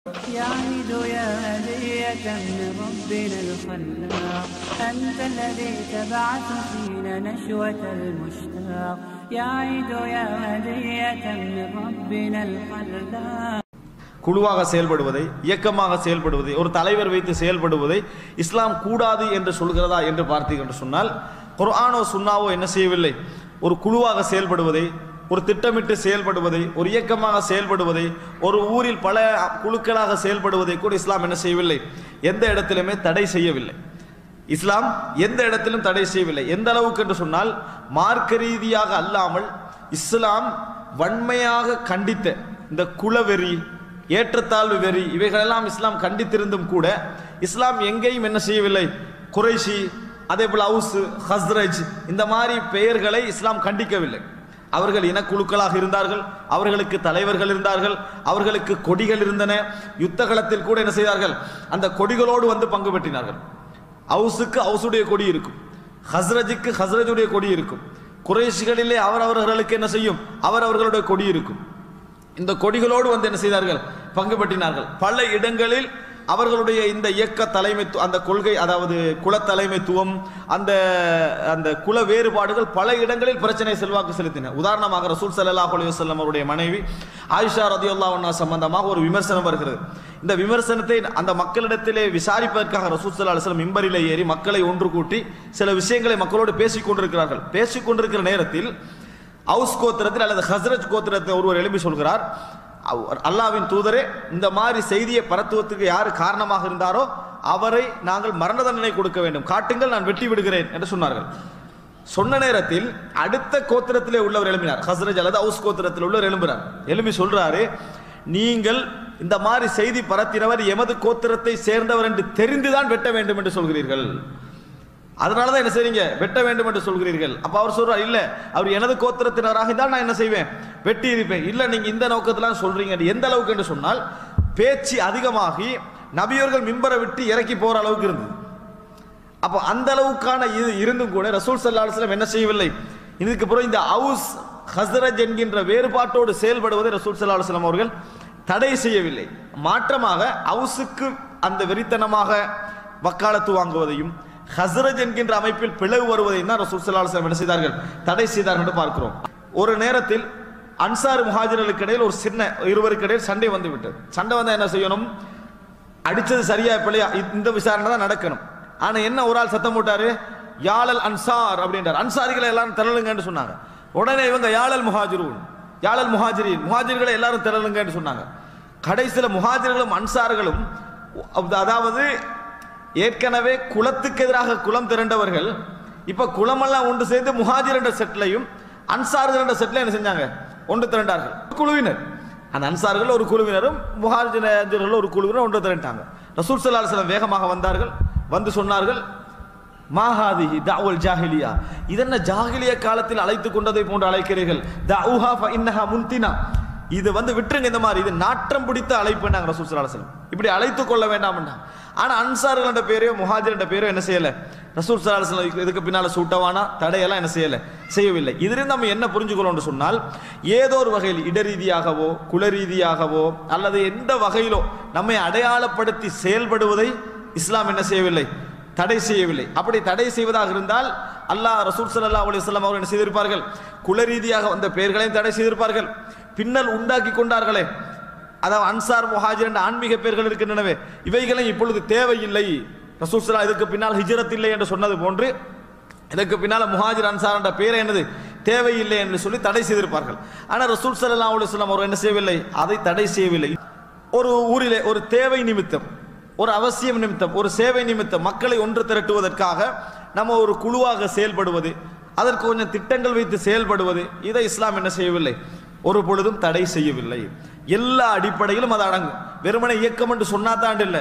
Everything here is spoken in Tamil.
يعيد يا هدية من ربنا الخلاق أنت الذي تبعث فينا نشوة المشتاق يعيد يا هدية من ربنا الخلاق. குழுவாக செயல்படுவதை, இயக்கமாக செயல்படுவதை, ஒரு தலைவர் வைத்து செயல்படுவதை இஸ்லாம் கூடாது என்று சொல்கிறதா என்று பார்த்தீர்கள் என்று சொன்னால், குர்ஆனோ சுன்னாவோ என்ன செய்யவில்லை? ஒரு குழுவாக செயல்படுவதை, ஒரு திட்டமிட்டு செயல்படுவதை, ஒரு இயக்கமாக செயல்படுவதை, ஒரு ஊரில் பல குழுக்களாக செயல்படுவதை கூட இஸ்லாம் என்ன செய்யவில்லை? எந்த இடத்திலுமே தடை செய்யவில்லை. இஸ்லாம் எந்த இடத்திலும் தடை செய்யவில்லை. எந்த அளவுக்கு என்று சொன்னால், மார்க்க ரீதியாக அல்லாமல் இஸ்லாம் வன்மையாக கண்டித்த இந்த குலவெறி, ஏற்றத்தாழ்வு வெறி, இவைகளெல்லாம் இஸ்லாம் கண்டித்திருந்தும் கூட இஸ்லாம் எங்கேயும் என்ன செய்யவில்லை? குறைஷி, அதே போல் அவுஸ், ஹஸ்ரஜ் இந்த மாதிரி பெயர்களை இஸ்லாம் கண்டிக்கவில்லை. அவர்கள் இனக்குழுக்களாக இருந்தார்கள், அவர்களுக்கு தலைவர்கள் இருந்தார்கள், அவர்களுக்கு கொடிகள் இருந்தன. யுத்த களத்தில் கூட என்ன செய்தார்கள்? அந்த கொடிகளோடு வந்து பங்கு பெற்றினார்கள். அவுஸுக்கு அவுஸுடைய கொடி இருக்கும், ஹஸ்ரஜுக்கு ஹஸ்ரஜுடைய கொடி இருக்கும், குறைஷிகளிலே அவரவர்களுக்கு என்ன செய்யும்? அவரவர்களுடைய கொடி இருக்கும். இந்த கொடிகளோடு வந்து என்ன செய்தார்கள்? பங்கு பெற்றினார்கள். பல இடங்களில் அவர்களுடைய இந்த இயக்க தலைமைத்துவம், அந்த கொள்கை, அதாவது குல தலைமைத்துவம், அந்த அந்த குல வேறுபாடுகள் பல இடங்களில் பிரச்சனை செல்வாக்கு செலுத்தின. உதாரணமாக ரசூல் ஸல்லல்லாஹு அலைஹி வஸல்லம் அவருடைய மனைவி ஆயிஷா ரலியல்லாஹு அன்ஹா சம்பந்தமாக ஒரு விமர்சனம் வருகிறது. இந்த விமர்சனத்தை அந்த மக்களிடத்திலே விசாரிப்பதற்காக ரசூல் ஸல்லல்லாஹு அலைஹி வஸல்லம் மிம்பரிலே ஏறி மக்களை ஒன்று கூட்டி சில விஷயங்களை மக்களோடு பேசிக் கொண்டிருக்கிறார்கள். பேசிக்கொண்டிருக்கிற நேரத்தில் அவுஸ் கோத்திரத்தில் அல்லது ஹஸ்ரஜ் கோத்திரத்தில் ஒருவர் எழுப்பி சொல்கிறார், அல்லாஹ்வின் தூதரே, இந்த மாதிரி செய்தியை பரத்துவத்துக்கு யார் காரணமாக இருந்தாரோ அவரை நாங்கள் மரண தண்டனை கொடுக்க வேண்டும், காட்டுங்கள், நான் வெட்டி விடுகிறேன் என்று சொன்னார்கள். சொன்ன நேரத்தில் அடுத்த கோத்திரத்திலே உள்ளவர் எழுப்பினார், ஹஸ்ரஜ் அல்லது அவுஸ் கோத்திரத்தில் உள்ளவர் எழும்புகிறார். எழுப்பி சொல்றாரு, நீங்கள் இந்த மாதிரி செய்தி பரத்தினவர் எமது கோத்திரத்தை சேர்ந்தவர் என்று தெரிந்துதான் வெட்ட வேண்டும் என்று சொல்கிறீர்கள். அதனாலதான் என்ன செய்றீங்க? வெட்ட வேண்டும் என்று சொல்கிறீர்கள். அப்ப அவர் சொல்றார், இல்ல, அவர் எனது கோத்திரத்தினராக இருந்தால் நான் என்ன செய்வேன்? வெட்டி இருப்பேன். இல்ல, நீங்க இந்த நோக்கத்திலாம் சொல்றீங்க. எந்த அளவுக்கு என்று சொன்னால், பேச்சு அதிகமாகி நபியர்கள் மிம்பரை விட்டு இறக்கி போற அளவுக்கு இருந்தது. அப்ப அந்த அளவுக்கான இது இருந்தும் கூட ரசூல் ஸல்லல்லாஹு அலைஹி வஸல்லம் என்ன செய்யவில்லை? இதுக்கு பிறகு இந்த அவுஸ் ஹஸ்ரஜ் என்கின்ற வேறுபாட்டோடு செயல்படுவதை ரசூல் ஸல்லல்லாஹு அலைஹி வஸல்லம் அவர்கள் தடை செய்யவில்லை. மாற்றமாக அவுஸுக்கு அந்த வெறித்தனமாக வக்காலத்து வாங்குவதையும், ஹஸ்ரஜ் என்கின்ற அமைப்பில் பிளவு வருவதையும் தான் ரசூல் ஸல்லல்லாஹு அலைஹி வஸல்லம் என்ன செய்தார்கள்? தடை செய்தார்கள் என்று பார்க்கிறோம். ஒரு நேரத்தில் அன்சார் முஹாஜிர்களுக்கு இடையில் ஒரு சின்ன இருவருக்கு இடையில் சண்டை வந்து விட்டது. சண்டை வந்தால் என்ன செய்யணும்? அடிச்சது சரியா பிள்ளையா இந்த விசாரணை தான் நடக்கணும். ஆனா என்ன, ஒரு ஆள் சத்தம் போட்டாரு, யாழல் அன்சார் அப்படின்றார். அன்சாரிகளை எல்லாரும் திரளுங்கன்னு சொன்னாங்க. உடனே இவங்க யாழல் முஹாஜிரூன், யாழல் முஹாஜிரின், முஹாஜிர்களை எல்லாரும் திரளுங்கன்னு சொன்னாங்க. கடைசியில் முஹாஜிர்களும் அன்சார்களும், அதாவது ஏற்கனவே குலத்துக்கு எதிராக குலம் திரண்டவர்கள் இப்ப குலமெல்லாம் ஒன்று சேர்ந்து முஹாஜிர் என்ற செட்லையும் அன்சார்கள் என்ற செட்ல என்ன செஞ்சாங்க? ஒன்று திரண்டார்கள். குழுவினர், அந்த அன்சார்கள் ஒரு குழுவினரும் முஹாஜிர்கள் ஒரு குழுவினர் ஒன்று திரண்டாங்க. ரசூல் ஸல்லல்லாஹு அலைஹி வஸல்லம் வேகமாக வந்தார்கள். வந்து சொன்னார்கள், மாஹாதிஹி தஅவல் ஜாஹிலியா, இதென்ன ஜாஹிலிய காலத்தில் அழைத்துக் கொண்டதை போன்று அழைக்கிறீர்கள்? தஅவுஹா ஃபஇன்னஹா முன்தினா, இது வந்து விட்டுருங்க, இந்த மாதிரி இது நாற்றம் பிடித்த அழைப்பு நாங்கள் ரசூல் ஸல்லல்லாஹு அலைஹி வஸல்லம் இப்படி அழைத்துக் கொள்ள வேண்டாம். ஆனா அன்சார்கள் என்ற பேரையோ முஹாஜிர் என்ற பேரோ என்ன செய்யல ரசூல் ஸல்லல்லாஹு அலைஹி வஸல்லம் இதுக்கு பின்னால சூட்டவானா தடையெல்லாம் என்ன செய்யவில்லை. இதிலிருந்து நம்ம என்ன புரிஞ்சுக்கிறோம் சொன்னால், ஏதோ ஒரு வகையில் இடரீதியாகவோ குல ரீதியாகவோ அல்லது எந்த வகையிலோ நம்மை அடையாளப்படுத்தி செயல்படுவதை இஸ்லாம் என்ன செய்யவில்லை? தடை செய்யவில்லை. அப்படி தடை செய்வதாக இருந்தால் அல்லாஹ் ரசூல் ஸல்லல்லாஹு அலைஹி வஸல்லம் அவர்கள் என்ன செய்திருப்பார்கள்? குல ரீதியாக வந்த பெயர்களையும் தடை செய்திருப்பார்கள். பின்னல் உண்டாக்கி கொண்டார்களே, அதாவது அன்சார் முஹாஜிர் என்ற ஆன்மீக பெயர்கள் இருக்கின்றனவே, இவைகளை இப்பொழுது தேவையில்லை, ரசூல் ஸல்லல்லாஹு இதுக்கு பின்னால் ஹிஜ்ரத் இல்லை என்று சொன்னது போன்று இதற்கு பின்னால் முஹாஜிர் அன்சார் என்ற பெயர் என்னது தேவையில்லை என்று சொல்லி தடை செய்திருப்பார்கள். ஆனால் ரசூல் ஸல்லல்லாஹு அலைஹி வஸல்லம் அவர் என்ன செய்யவில்லை? அதை தடை செய்யவில்லை. ஒரு ஊரிலே ஒரு தேவை நிமித்தம், ஒரு அவசியம் நிமித்தம், ஒரு சேவை நிமித்தம் மக்களை ஒன்று திரட்டுவதற்காக நம்ம ஒரு குழுவாக செயல்படுவது, அதற்கு கொஞ்சம் திட்டங்கள் வைத்து செயல்படுவது, இதை இஸ்லாம் என்ன செய்யவில்லை? ஒரு பொழுதும் தடை செய்யவில்லை. எல்லா அடிப்படையிலும் அது அடங்கும். வெறுமனை இயக்கம் என்று சொன்னாதான் இல்லை.